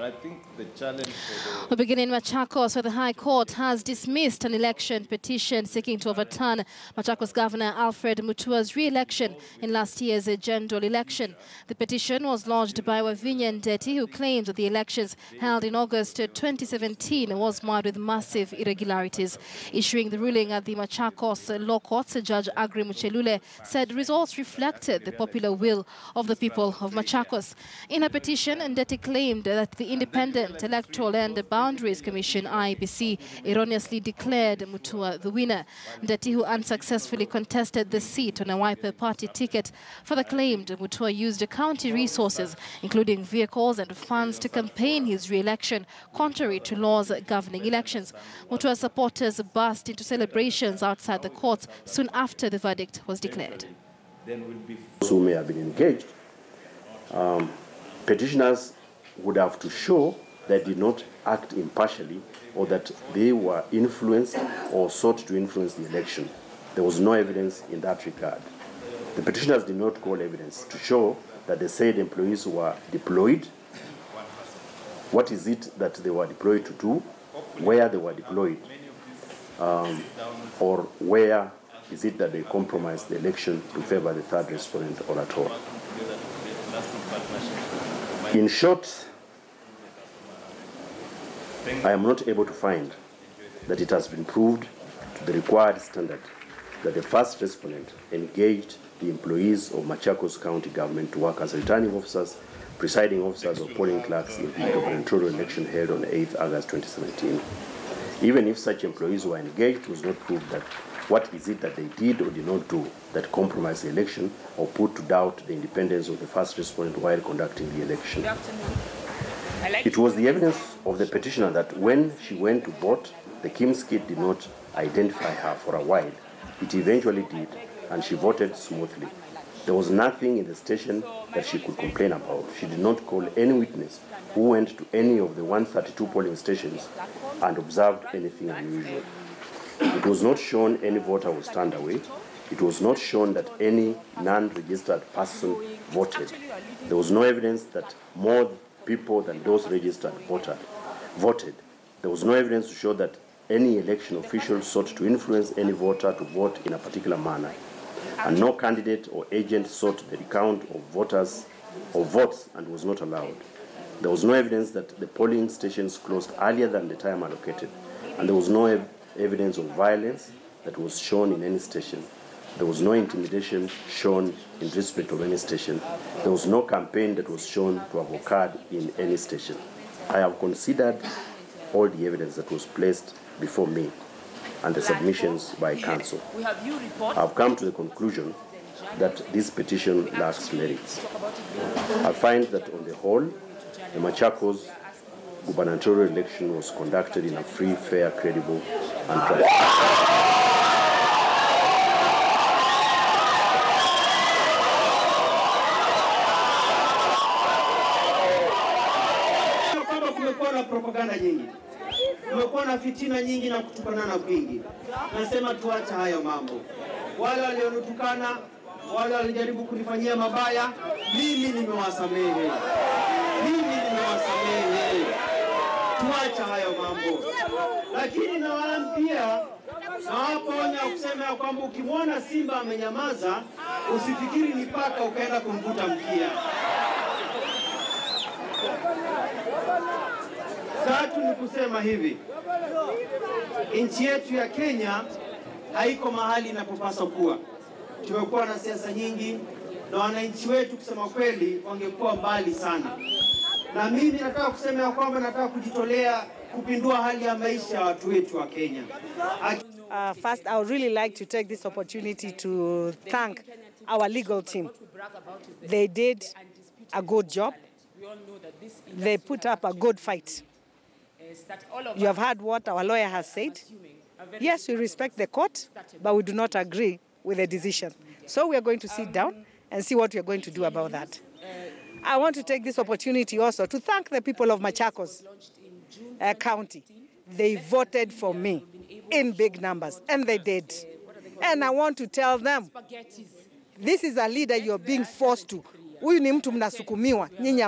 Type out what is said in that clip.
And I think the challenge for We begin in Machakos, where the High Court has dismissed an election petition seeking to overturn Machakos Governor Alfred Mutua's re-election in last year's general election. The petition was lodged by Wavinya Ndeti, who claims that the elections held in August 2017 was marred with massive irregularities. Issuing the ruling at the Machakos Law Courts, Judge Agri Muchelule said results reflected the popular will of the people of Machakos. In her petition, Ndeti claimed that the Independent Electoral and Boundaries Commission, IEBC, erroneously declared Mutua the winner. Ndeti, who unsuccessfully contested the seat on a Wiper Party ticket, further claimed Mutua used county resources, including vehicles and funds, to campaign his re-election, contrary to laws governing elections. Mutua's supporters burst into celebrations outside the courts soon after the verdict was declared. Those who may have been engaged, petitioners would have to show that they did not act impartially or that they were influenced or sought to influence the election. There was no evidence in that regard. The petitioners did not call evidence to show that the said employees were deployed. What is it that they were deployed to do? Where they were deployed? Or where is it that they compromised the election to favor the third respondent or at all? In short, I am not able to find that it has been proved to the required standard that the first respondent engaged the employees of Machakos County government to work as returning officers, presiding officers, or polling clerks in the gubernatorial election held on 8th August 2017. Even if such employees were engaged, it was not proved that what is it that they did or did not do that compromised the election or put to doubt the independence of the first respondent while conducting the election. It was the evidence of the petitioner that when she went to vote, the Kim's kit did not identify her for a while. It eventually did, and she voted smoothly. There was nothing in the station that she could complain about. She did not call any witness who went to any of the 132 polling stations and observed anything unusual. It was not shown any voter was turned away. It was not shown that any non-registered person voted. There was no evidence that more people than those registered voted. There was no evidence to show that any election official sought to influence any voter to vote in a particular manner. And no candidate or agent sought the recount of votes and was not allowed. There was no evidence that the polling stations closed earlier than the time allocated. And there was no evidence of violence that was shown in any station. There was no intimidation shown in respect of any station. There was no campaign that was shown to have occurred in any station. I have considered all the evidence that was placed before me and the submissions by counsel. I have come to the conclusion that this petition lacks merits. I find that on the whole, the Machakos gubernatorial election was conducted in a free, fair, credible, and transparent. Kumekuwa na propaganda nyingi, kumekuwa na fitina nyingi na kutukanana kwingi. Nasema tuache hayo mambo. Wale walionutukana, wale walijaribu kunifanyia mabaya, mimi nimewasamehe. Tuache hayo mambo. Lakini na wala pia nawaponya kusema kwamba ukimwona simba amenyamaza, usifikiri ni paka ukaenda kumvuta mkia. Tatu ni kusema hivi, nchi yetu ya Kenya haiko mahali inapopaswa kuwa. Tumekuwa na siasa nyingi na wananchi wetu kusema kweli wangekuwa mbali sana. Na mimi nataka kusema kwamba nataka kujitolea kupindua hali ya maisha ya watu wetu wa Kenya. First, I would really like to take this opportunity to thank our legal team. They did a good job. They put up a good fight. You have heard what our lawyer has said. Yes, we respect the court, but we do not agree with the decision. So we are going to sit down and see what we are going to do about that. I want to take this opportunity also to thank the people of Machakos County. They voted for me in big numbers, and they did. And I want to tell them, this is a leader you're being forced to. Huyu ni mtu mnasukumiwa, nyinyi